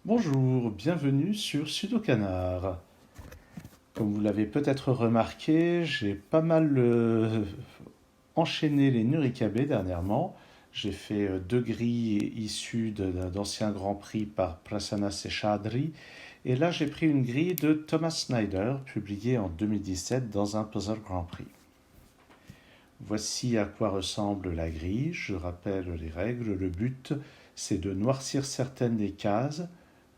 Bonjour, bienvenue sur Sudokanar. Comme vous l'avez peut-être remarqué, j'ai pas mal enchaîné les Nurikabe dernièrement. J'ai fait deux grilles issues d'anciens Grands Prix par Prasanna Seshadri. Et là, j'ai pris une grille de Thomas Snyder, publiée en 2017 dans un Puzzle Grand Prix. Voici à quoi ressemble la grille. Je rappelle les règles. Le but, c'est de noircir certaines des cases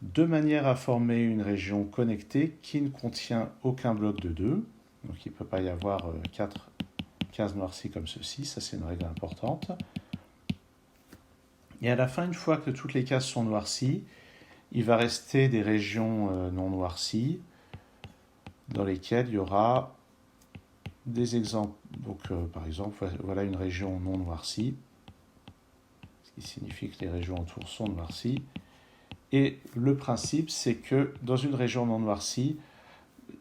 de manière à former une région connectée qui ne contient aucun bloc de 2. Donc il ne peut pas y avoir 4 cases noircies comme ceci, ça c'est une règle importante. Et à la fin, une fois que toutes les cases sont noircies, il va rester des régions non noircies dans lesquelles il y aura des exemples. Donc par exemple, voilà une région non noircie, ce qui signifie que les régions autour sont noircies. Et le principe, c'est que dans une région non noircie,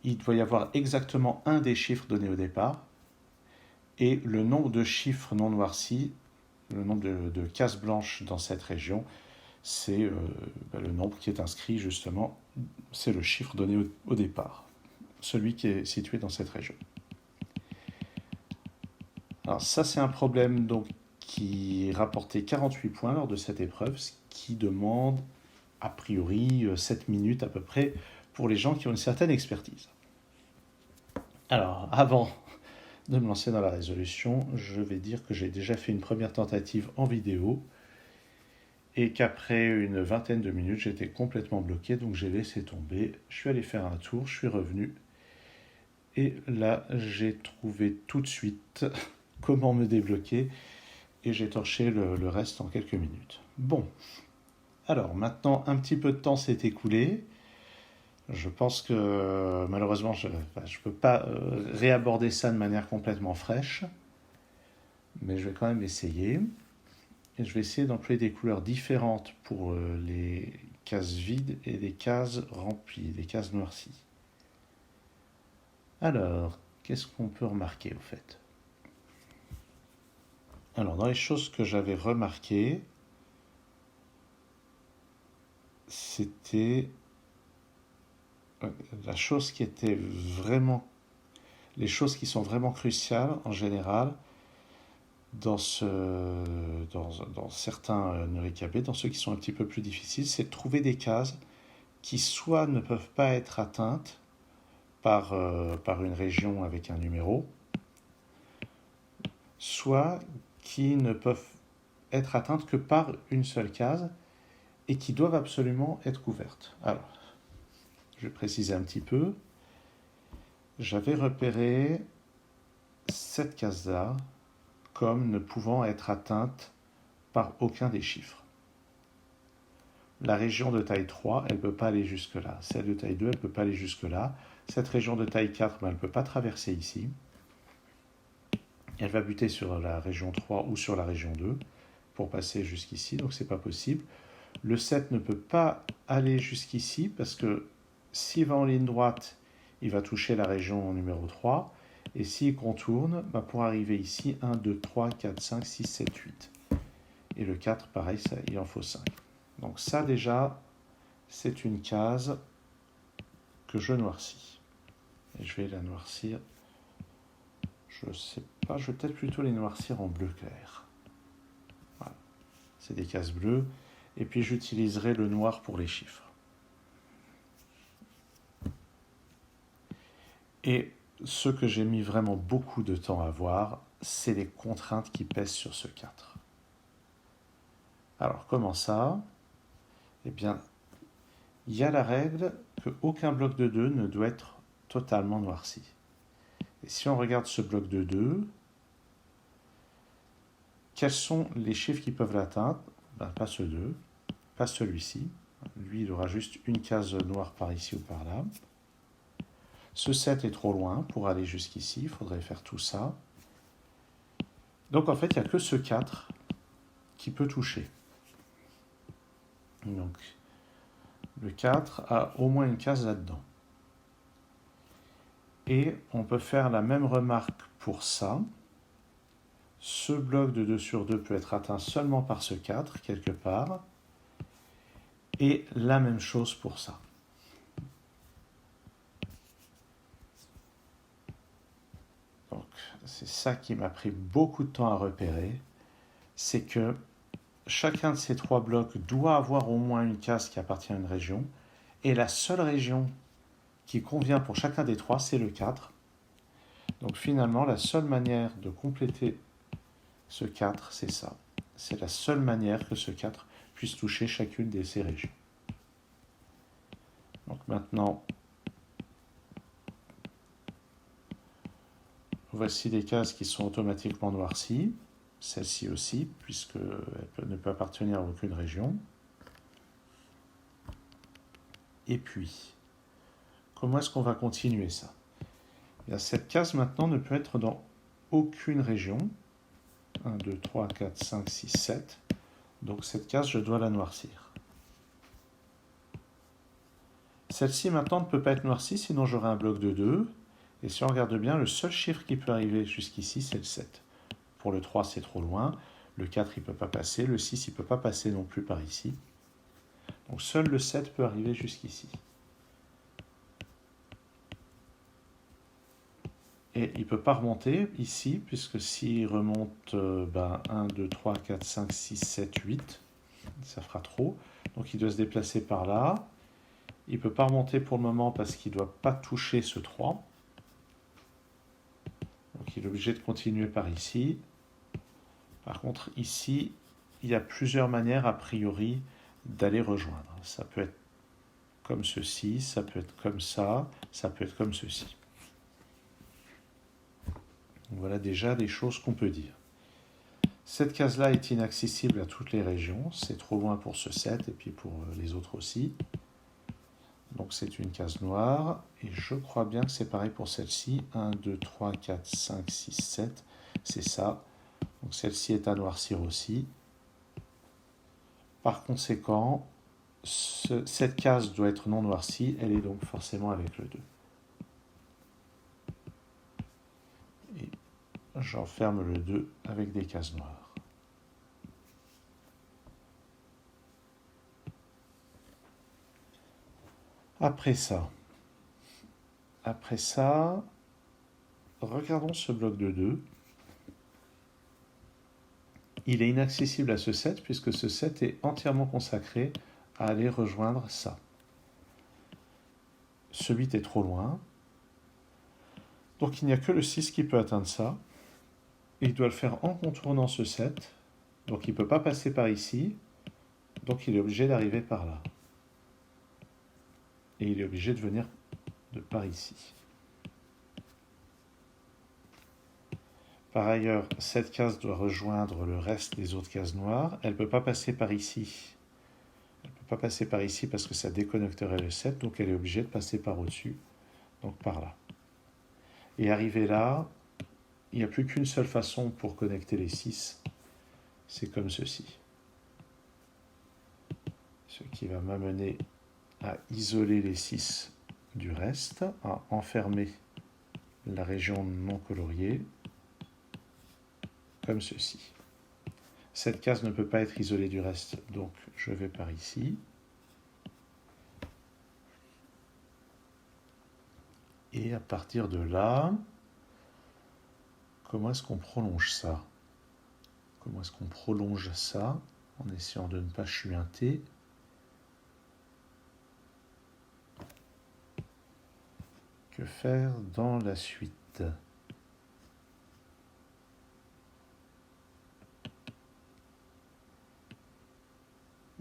il doit y avoir exactement un des chiffres donnés au départ, et le nombre de chiffres non noircis, le nombre de cases blanches dans cette région, c'est le nombre qui est inscrit justement, c'est le chiffre donné au départ, celui qui est situé dans cette région. Alors ça, c'est un problème donc qui rapportait 48 points lors de cette épreuve, ce qui demande a priori 7 minutes à peu près pour les gens qui ont une certaine expertise. Alors, avant de me lancer dans la résolution, je vais dire que j'ai déjà fait une première tentative en vidéo et qu'après une vingtaine de minutes, j'étais complètement bloqué, donc j'ai laissé tomber. Je suis allé faire un tour, je suis revenu et là, j'ai trouvé tout de suite comment me débloquer et j'ai torché le reste en quelques minutes. Bon, alors maintenant, un petit peu de temps s'est écoulé. Je pense que malheureusement, je ne peux pas réaborder ça de manière complètement fraîche, mais je vais quand même essayer. Et je vais essayer d'employer des couleurs différentes pour les cases vides et les cases remplies, les cases noircies. Alors, qu'est-ce qu'on peut remarquer au fait? Alors, dans les choses que j'avais remarquées, c'était la chose qui était vraiment, les choses qui sont vraiment cruciales en général dans certains Nurikabe, dans ceux qui sont un petit peu plus difficiles, c'est de trouver des cases qui soit ne peuvent pas être atteintes par une région avec un numéro, soit qui ne peuvent être atteintes que par une seule case et qui doivent absolument être couvertes. Alors, je vais préciser un petit peu. J'avais repéré cette case-là comme ne pouvant être atteinte par aucun des chiffres. La région de taille 3, elle ne peut pas aller jusque-là. Celle de taille 2, elle ne peut pas aller jusque-là. Cette région de taille 4, elle ne peut pas traverser ici. Elle va buter sur la région 3 ou sur la région 2 pour passer jusqu'ici, donc ce n'est pas possible. Le 7 ne peut pas aller jusqu'ici parce que s'il va en ligne droite, il va toucher la région numéro 3. Et s'il contourne, pour arriver ici, 1, 2, 3, 4, 5, 6, 7, 8. Et le 4, pareil, ça, il en faut 5. Donc ça déjà, c'est une case que je noircis. Et je vais la noircir, je sais pas, je vais peut-être plutôt les noircir en bleu clair. Voilà, c'est des cases bleues. Et puis j'utiliserai le noir pour les chiffres. Et ce que j'ai mis vraiment beaucoup de temps à voir, c'est les contraintes qui pèsent sur ce 4. Alors comment ça? Eh bien, il y a la règle qu'aucun bloc de 2 ne doit être totalement noirci. Et si on regarde ce bloc de 2, quels sont les chiffres qui peuvent l'atteindre? Pas ce 2, pas celui-ci. Lui, il aura juste une case noire par ici ou par là. Ce 7 est trop loin pour aller jusqu'ici, il faudrait faire tout ça. Donc en fait, il n'y a que ce 4 qui peut toucher. Donc le 4 a au moins une case là-dedans. Et on peut faire la même remarque pour ça. Ce bloc de 2 sur 2 peut être atteint seulement par ce 4, quelque part. Et la même chose pour ça. Donc, c'est ça qui m'a pris beaucoup de temps à repérer, c'est que chacun de ces trois blocs doit avoir au moins une case qui appartient à une région, et la seule région qui convient pour chacun des trois, c'est le 4. Donc finalement, la seule manière de compléter ce 4, c'est ça. C'est la seule manière que ce 4 puisse toucher chacune de ces régions. Donc maintenant, voici les cases qui sont automatiquement noircies. Celle-ci aussi, puisqu'elle ne peut appartenir à aucune région. Et puis, comment est-ce qu'on va continuer ça? Eh bien, cette case maintenant ne peut être dans aucune région. 1, 2, 3, 4, 5, 6, 7. Donc cette case, je dois la noircir. Celle-ci maintenant ne peut pas être noircie, sinon j'aurai un bloc de 2. Et si on regarde bien, le seul chiffre qui peut arriver jusqu'ici, c'est le 7. Pour le 3, c'est trop loin. Le 4, il ne peut pas passer. Le 6, il ne peut pas passer non plus par ici. Donc seul le 7 peut arriver jusqu'ici. Et il ne peut pas remonter ici, puisque s'il remonte 1, 2, 3, 4, 5, 6, 7, 8, ça fera trop. Donc il doit se déplacer par là. Il ne peut pas remonter pour le moment parce qu'il ne doit pas toucher ce 3. Donc il est obligé de continuer par ici. Par contre, ici, il y a plusieurs manières, a priori, d'aller rejoindre. Ça peut être comme ceci, ça peut être comme ça peut être comme ceci. Donc voilà déjà des choses qu'on peut dire. Cette case-là est inaccessible à toutes les régions. C'est trop loin pour ce 7 et puis pour les autres aussi. Donc c'est une case noire. Et je crois bien que c'est pareil pour celle-ci. 1, 2, 3, 4, 5, 6, 7. C'est ça. Donc celle-ci est à noircir aussi. Par conséquent, cette case doit être non noircie. Elle est donc forcément avec le 2. Et j'enferme le 2 avec des cases noires. Après ça, regardons ce bloc de 2. Il est inaccessible à ce 7 puisque ce 7 est entièrement consacré à aller rejoindre ça. Ce 8 est trop loin. Donc il n'y a que le 6 qui peut atteindre ça. Il doit le faire en contournant ce 7. Donc il ne peut pas passer par ici. Donc il est obligé d'arriver par là. Et il est obligé de venir de par ici. Par ailleurs, cette case doit rejoindre le reste des autres cases noires. Elle ne peut pas passer par ici. Elle ne peut pas passer par ici parce que ça déconnecterait le 7, donc elle est obligée de passer par au-dessus, donc par là. Et arrivé là, il n'y a plus qu'une seule façon pour connecter les 6, c'est comme ceci. Ce qui va m'amener à isoler les 6 du reste, à enfermer la région non coloriée, comme ceci. Cette case ne peut pas être isolée du reste, donc je vais par ici. Et à partir de là, comment est-ce qu'on prolonge ça? Comment est-ce qu'on prolonge ça en essayant de ne pas chuinter? Que faire dans la suite?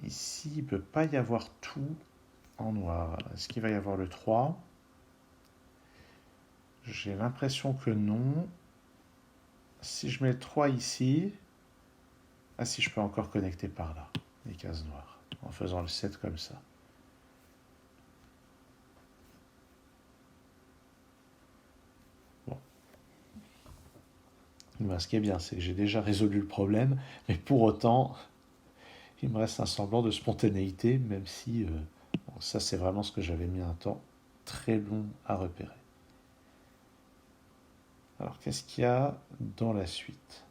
Ici, il ne peut pas y avoir tout en noir. Est-ce qu'il va y avoir le 3? J'ai l'impression que non. Si je mets le 3 ici, ah si, je peux encore connecter par là, les cases noires, en faisant le 7 comme ça. Bon. Ben, ce qui est bien, c'est que j'ai déjà résolu le problème, mais pour autant, il me reste un semblant de spontanéité, même si bon, ça c'est vraiment ce que j'avais mis un temps très long à repérer. Alors qu'est-ce qu'il y a dans la suite?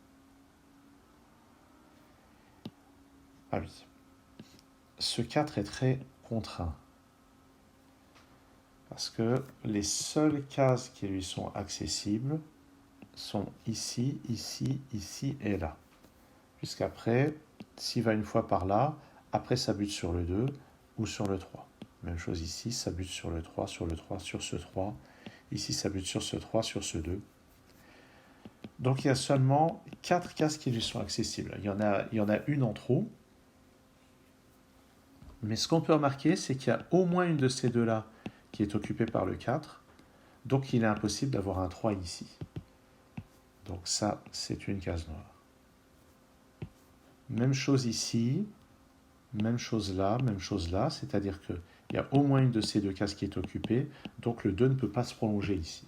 Ah oui. ce 4 est très contraint. Parce que les seules cases qui lui sont accessibles sont ici, ici, ici et là. Puisqu'après, s'il va une fois par là, après ça bute sur le 2 ou sur le 3. Même chose ici, ça bute sur le 3, sur le 3, sur ce 3. Ici, ça bute sur ce 3, sur ce 2. Donc il y a seulement 4 cases qui lui sont accessibles. Il y en a une en trop. Mais ce qu'on peut remarquer, c'est qu'il y a au moins une de ces deux-là qui est occupée par le 4. Donc il est impossible d'avoir un 3 ici. Donc ça, c'est une case noire. Même chose ici, même chose là, c'est-à-dire qu'il y a au moins une de ces deux cases qui est occupée, donc le 2 ne peut pas se prolonger ici.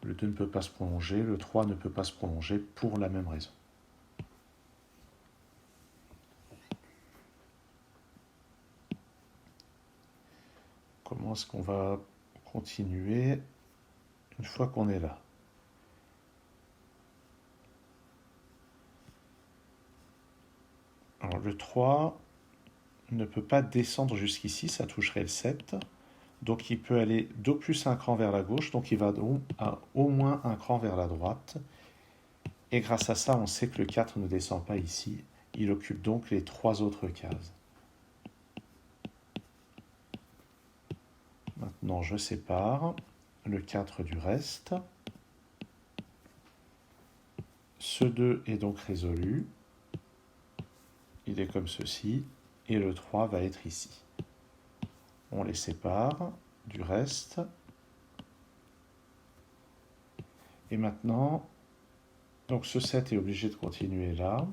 Le 2 ne peut pas se prolonger, le 3 ne peut pas se prolonger pour la même raison. Comment est-ce qu'on va continuer une fois qu'on est là? Alors le 3 ne peut pas descendre jusqu'ici, ça toucherait le 7. Donc il peut aller d'au plus un cran vers la gauche, donc il va au moins un cran vers la droite. Et grâce à ça, on sait que le 4 ne descend pas ici. Il occupe donc les 3 autres cases. Maintenant, je sépare le 4 du reste. Ce 2 est donc résolu. Il est comme ceci. Et le 3 va être ici. On les sépare du reste. Et maintenant, donc ce 7 est obligé de continuer là.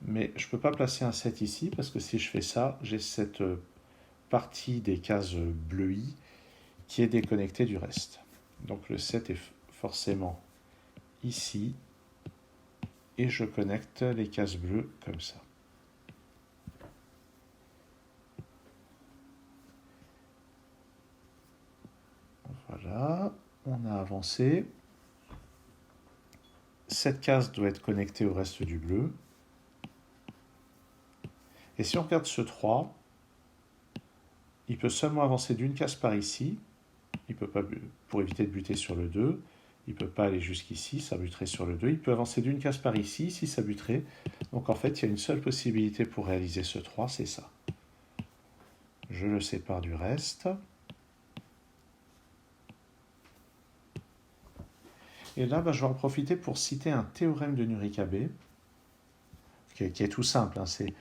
Mais je ne peux pas placer un 7 ici, parce que si je fais ça, j'ai cette partie des cases bleuies qui est déconnectée du reste. Donc le 7 est forcément ici, et je connecte les cases bleues comme ça. Voilà, on a avancé. Cette case doit être connectée au reste du bleu. Et si on regarde ce 3, il peut seulement avancer d'une case par ici. Il peut pas, pour éviter de buter sur le 2. Il ne peut pas aller jusqu'ici, ça buterait sur le 2. Il peut avancer d'une case par ici, ici ça buterait. Donc en fait, il y a une seule possibilité pour réaliser ce 3, c'est ça. Je le sépare du reste. Et là, je vais en profiter pour citer un théorème de Nurikabe, qui est tout simple. C'est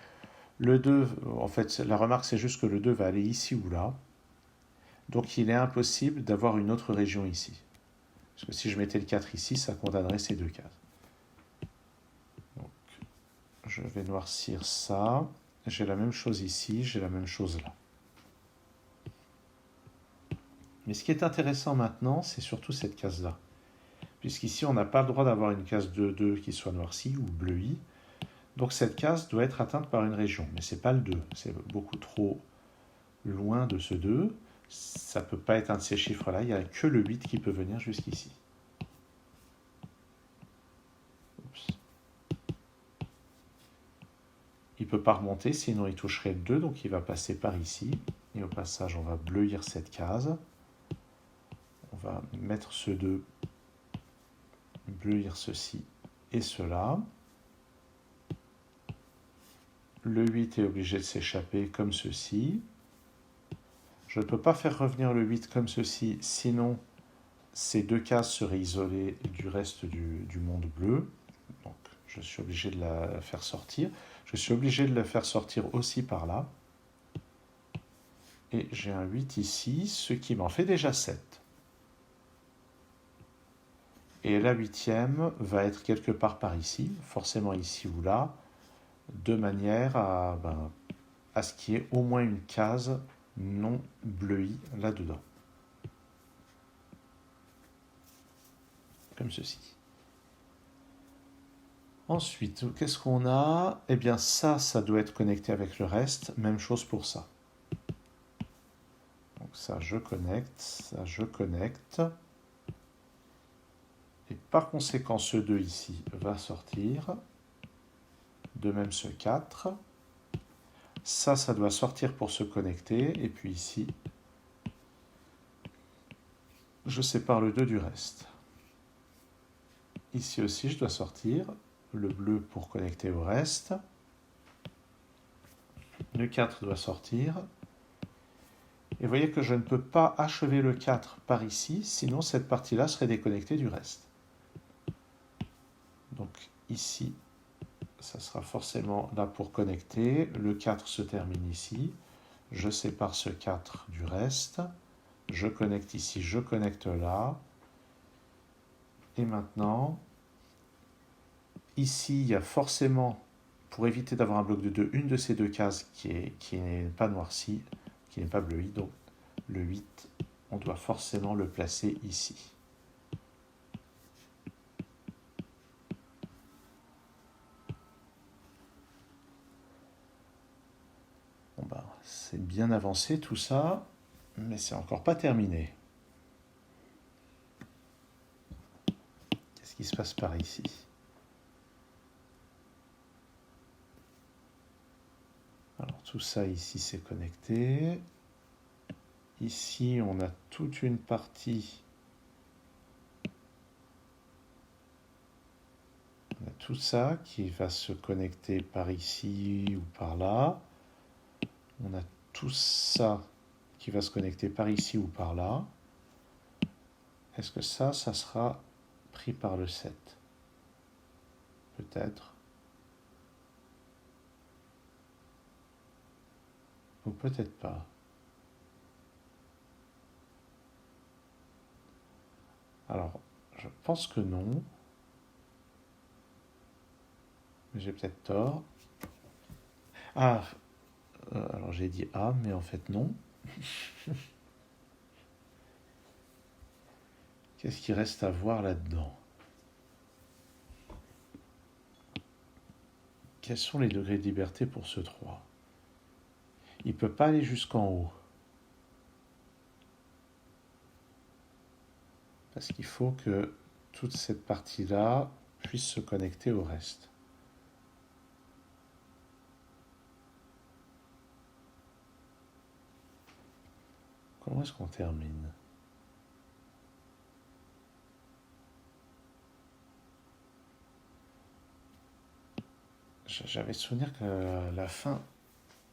le 2, en fait, la remarque, c'est juste que le 2 va aller ici ou là. Donc il est impossible d'avoir une autre région ici. Parce que si je mettais le 4 ici, ça condamnerait ces deux cases. Donc, je vais noircir ça. J'ai la même chose ici, j'ai la même chose là. Mais ce qui est intéressant maintenant, c'est surtout cette case-là. Puisqu'ici, on n'a pas le droit d'avoir une case 2 qui soit noircie ou bleuie. Donc cette case doit être atteinte par une région. Mais ce n'est pas le 2. C'est beaucoup trop loin de ce 2. Ça ne peut pas être un de ces chiffres-là. Il n'y a que le 8 qui peut venir jusqu'ici. Il ne peut pas remonter, sinon il toucherait le 2. Donc il va passer par ici. Et au passage, on va bleuir cette case. On va mettre ce 2, bleuir ceci et cela. Le 8 est obligé de s'échapper comme ceci. Je ne peux pas faire revenir le 8 comme ceci, sinon ces deux cases seraient isolées du reste du monde bleu. Donc je suis obligé de la faire sortir. Je suis obligé de la faire sortir aussi par là. Et j'ai un 8 ici, ce qui m'en fait déjà 7. Et la huitième va être quelque part par ici, forcément ici ou là, de manière à ce qu'il y ait au moins une case non bleuie là-dedans. Comme ceci. Ensuite, qu'est-ce qu'on a? Eh bien ça doit être connecté avec le reste. Même chose pour ça. Donc ça, je connecte. Ça, je connecte. Et par conséquent, ce 2 ici va sortir. De même ce 4. Ça doit sortir pour se connecter. Et puis ici, je sépare le 2 du reste. Ici aussi, je dois sortir le bleu pour connecter au reste. Le 4 doit sortir. Et vous voyez que je ne peux pas achever le 4 par ici, sinon cette partie-là serait déconnectée du reste. Donc ici, ça sera forcément là pour connecter. Le 4 se termine ici. Je sépare ce 4 du reste. Je connecte ici, je connecte là. Et maintenant, ici, il y a forcément, pour éviter d'avoir un bloc de 2, une de ces deux cases qui n'est pas noircie, qui n'est pas bleuie. Donc le 8, on doit forcément le placer ici. Bon bah, c'est bien avancé tout ça, mais c'est encore pas terminé. Qu'est-ce qui se passe par ici? Alors tout ça ici c'est connecté. Ici on a toute une partie. On a tout ça qui va se connecter par ici ou par là. On a tout ça qui va se connecter par ici ou par là. Est-ce que ça sera pris par le 7? Peut-être. Ou peut-être pas. Alors, je pense que non. Mais j'ai peut-être tort. Ah, alors j'ai dit A, mais en fait non. Qu'est-ce qui reste à voir là-dedans? Quels sont les degrés de liberté pour ce 3? Il ne peut pas aller jusqu'en haut. Parce qu'il faut que toute cette partie-là puisse se connecter au reste. Comment est-ce qu'on termine? J'avais souvenir que la fin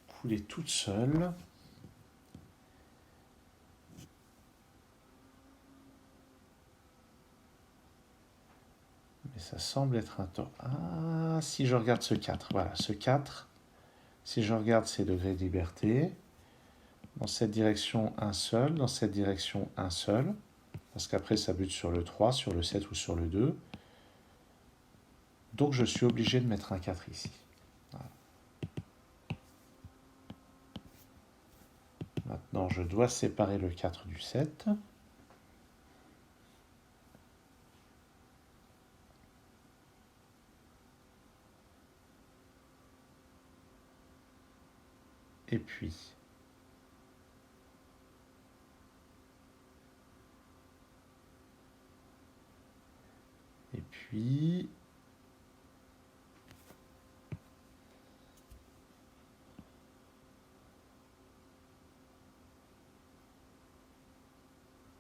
coulait toute seule. Mais ça semble être un tort. Ah, si je regarde ce 4, voilà, ce 4, si je regarde ces degrés de liberté, dans cette direction un seul, dans cette direction un seul, parce qu'après ça bute sur le 3, sur le 7 ou sur le 2. Donc je suis obligé de mettre un 4 ici. Voilà. Maintenant je dois séparer le 4 du 7. Et puis,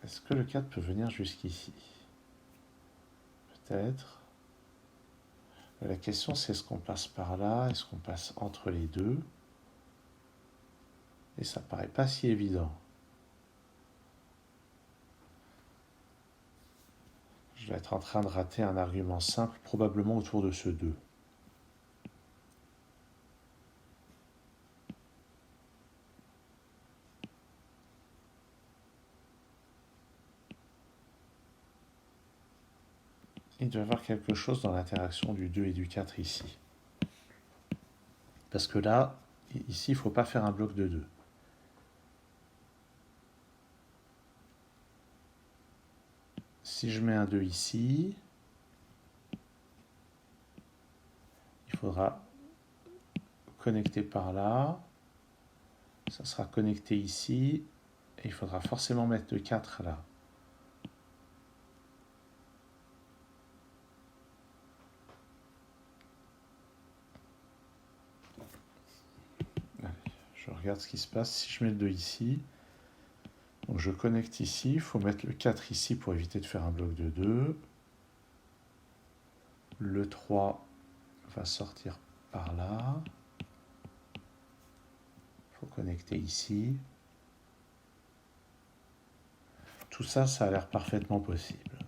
est-ce que le 4 peut venir jusqu'ici? Peut-être. La question c'est est-ce qu'on passe par là? Est-ce qu'on passe entre les deux? Et ça paraît pas si évident. Je vais être en train de rater un argument simple, probablement autour de ce 2. Il doit y avoir quelque chose dans l'interaction du 2 et du 4 ici. Parce que là, ici, il ne faut pas faire un bloc de 2. Si je mets un 2 ici, il faudra connecter par là. Ça sera connecté ici. Et il faudra forcément mettre le 4 là. Je regarde ce qui se passe. Si je mets le 2 ici, donc je connecte ici. Il faut mettre le 4 ici pour éviter de faire un bloc de 2. Le 3 va sortir par là. Il faut connecter ici. Tout ça, ça a l'air parfaitement possible.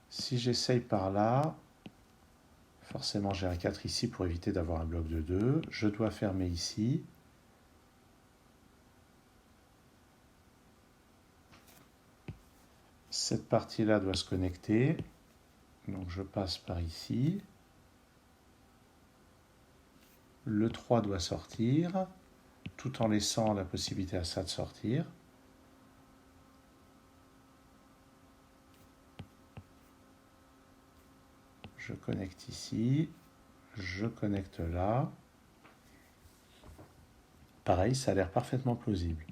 Si j'essaye par là, forcément j'ai un 4 ici pour éviter d'avoir un bloc de 2. Je dois fermer ici. Cette partie-là doit se connecter. Donc je passe par ici. Le 3 doit sortir, tout en laissant la possibilité à ça de sortir. Je connecte ici, je connecte là. Pareil, ça a l'air parfaitement plausible.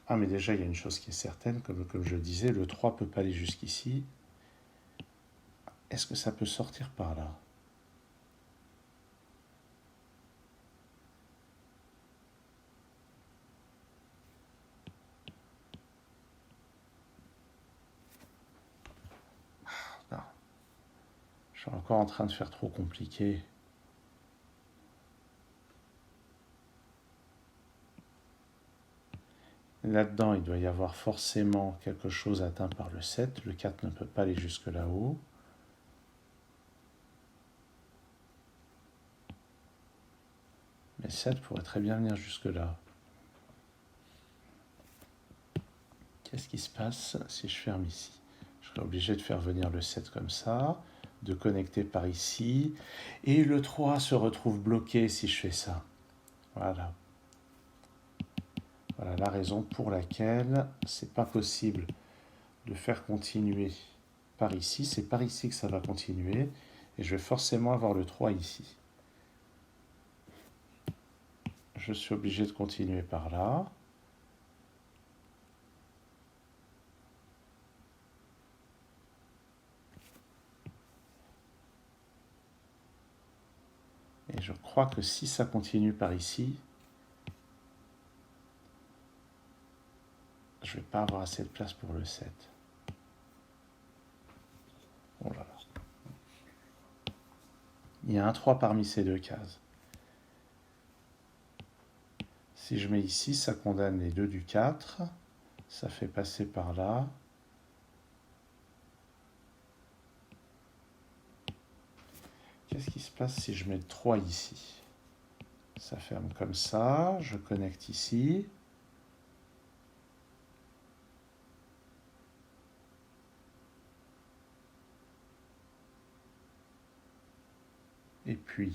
Ah, mais déjà, il y a une chose qui est certaine, comme je disais, le 3 ne peut pas aller jusqu'ici. Est-ce que ça peut sortir par là? Non. Je suis encore en train de faire trop compliqué. Là-dedans, il doit y avoir forcément quelque chose atteint par le 7. Le 4 ne peut pas aller jusque là-haut. Mais 7 pourrait très bien venir jusque là. Qu'est-ce qui se passe si je ferme ici? Je serai obligé de faire venir le 7 comme ça, de connecter par ici, et le 3 se retrouve bloqué si je fais ça. Voilà. Voilà la raison pour laquelle c'est pas possible de faire continuer par ici. C'est par ici que ça va continuer, et je vais forcément avoir le 3 ici. Je suis obligé de continuer par là. Et je crois que si ça continue par ici, je ne vais pas avoir assez de place pour le 7. Oh là là. Il y a un 3 parmi ces deux cases. Si je mets ici, ça condamne les 2 du 4. Ça fait passer par là. Qu'est-ce qui se passe si je mets le 3 ici? Ça ferme comme ça. Je connecte ici. Et puis,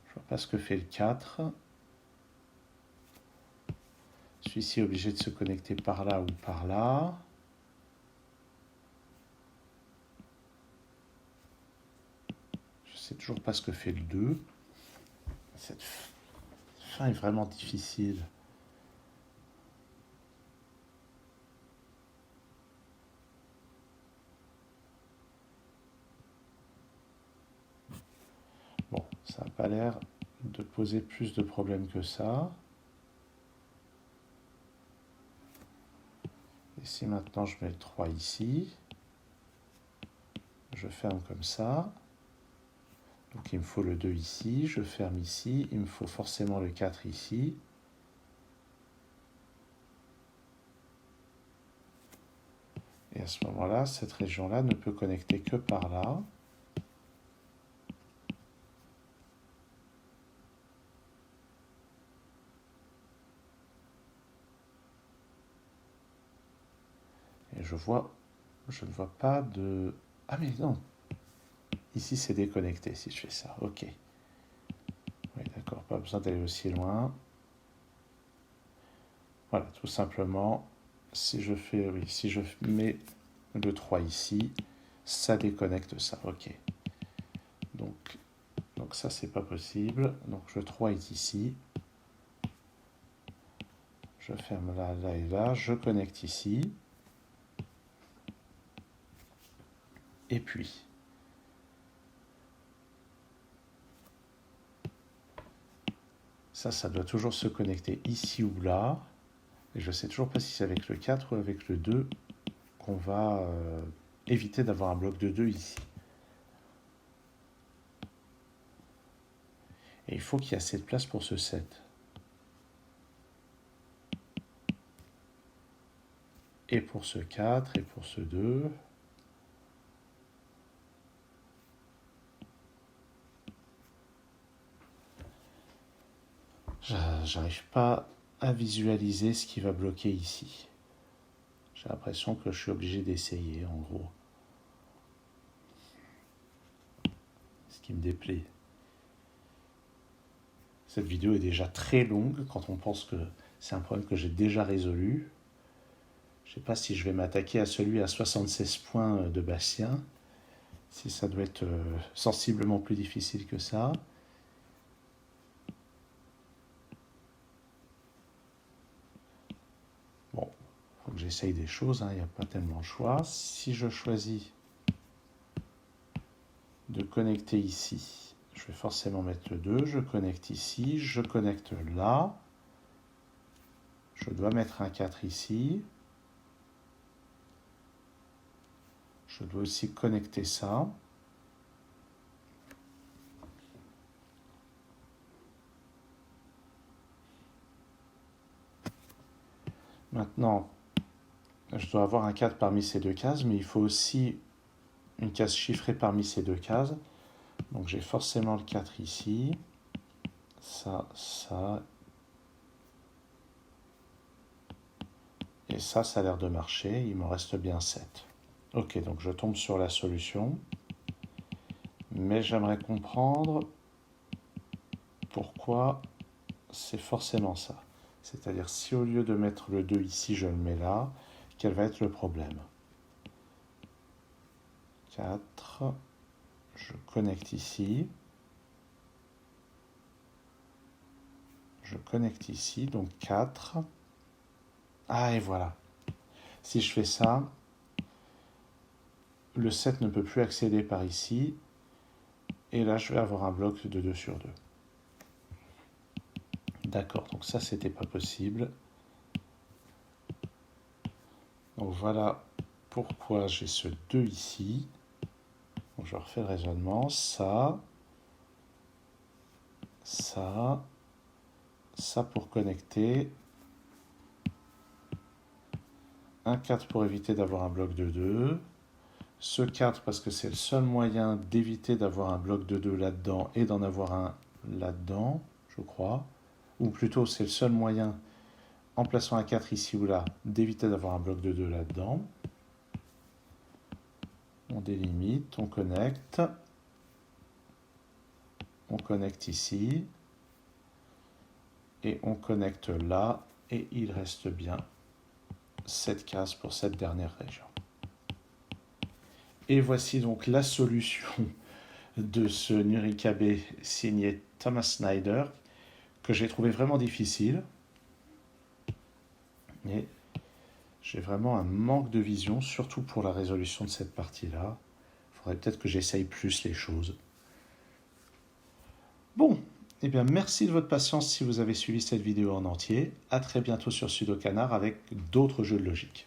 je vois pas ce que fait le 4. Celui-ci est obligé de se connecter par là ou par là. Je sais toujours pas ce que fait le 2. Cette fin est vraiment difficile. Bon, ça n'a pas l'air de poser plus de problèmes que ça. Et si maintenant je mets le 3 ici, je ferme comme ça. Donc il me faut le 2 ici, je ferme ici, il me faut forcément le 4 ici. Et à ce moment-là, cette région-là ne peut connecter que par là. Et je ne vois pas de... Ah mais non, ici c'est déconnecté si je fais ça, ok. Oui, d'accord, pas besoin d'aller aussi loin. Voilà, tout simplement, si je mets le 3 ici, ça déconnecte ça, ok. Donc ça, c'est pas possible. Donc le 3 est ici. Je ferme là, là et là. Je connecte ici. Et puis, ça doit toujours se connecter ici ou là. Et je ne sais toujours pas si c'est avec le 4 ou avec le 2 qu'on va éviter d'avoir un bloc de 2 ici. Et il faut qu'il y ait assez de place pour ce 7. Et pour ce 4, et pour ce 2. J'arrive pas à visualiser ce qui va bloquer ici. J'ai l'impression que je suis obligé d'essayer, en gros. Ce qui me déplaît. Cette vidéo est déjà très longue quand on pense que c'est un problème que j'ai déjà résolu. Je ne sais pas si je vais m'attaquer à celui à 76 points de Bastien, si ça doit être sensiblement plus difficile que ça. Bon, il faut que j'essaye des choses, il n'y a pas tellement de choix. Si je choisis de connecter ici, je vais forcément mettre le 2, je connecte ici, je connecte là. Je dois mettre un 4 ici. Je dois aussi connecter ça. Maintenant, je dois avoir un 4 parmi ces deux cases, mais il faut aussi une case chiffrée parmi ces deux cases. Donc j'ai forcément le 4 ici. Ça, ça. Et ça a l'air de marcher. Il me reste bien 7. Ok, donc je tombe sur la solution. Mais j'aimerais comprendre pourquoi c'est forcément ça. C'est-à-dire si au lieu de mettre le 2 ici, je le mets là, quel va être le problème? 4, je connecte ici. Je connecte ici, donc 4. Ah, et voilà. Si je fais ça, le 7 ne peut plus accéder par ici. Et là, je vais avoir un bloc de 2 sur 2. D'accord, donc ça, c'était pas possible. Donc voilà pourquoi j'ai ce 2 ici. Donc je refais le raisonnement. Ça pour connecter. Un 4 pour éviter d'avoir un bloc de 2. Ce 4 parce que c'est le seul moyen d'éviter d'avoir un bloc de 2 là-dedans et d'en avoir un là-dedans, je crois. Ou plutôt, c'est le seul moyen, en plaçant un 4 ici ou là, d'éviter d'avoir un bloc de 2 là-dedans. On délimite, on connecte. On connecte ici. Et on connecte là. Et il reste bien cette case pour cette dernière région. Et voici donc la solution de ce Nurikabe signé Thomas Snyder, que j'ai trouvé vraiment difficile. Et j'ai vraiment un manque de vision, surtout pour la résolution de cette partie-là. Il faudrait peut-être que j'essaye plus les choses. Bon, eh bien merci de votre patience si vous avez suivi cette vidéo en entier. À très bientôt sur Sudokanar avec d'autres jeux de logique.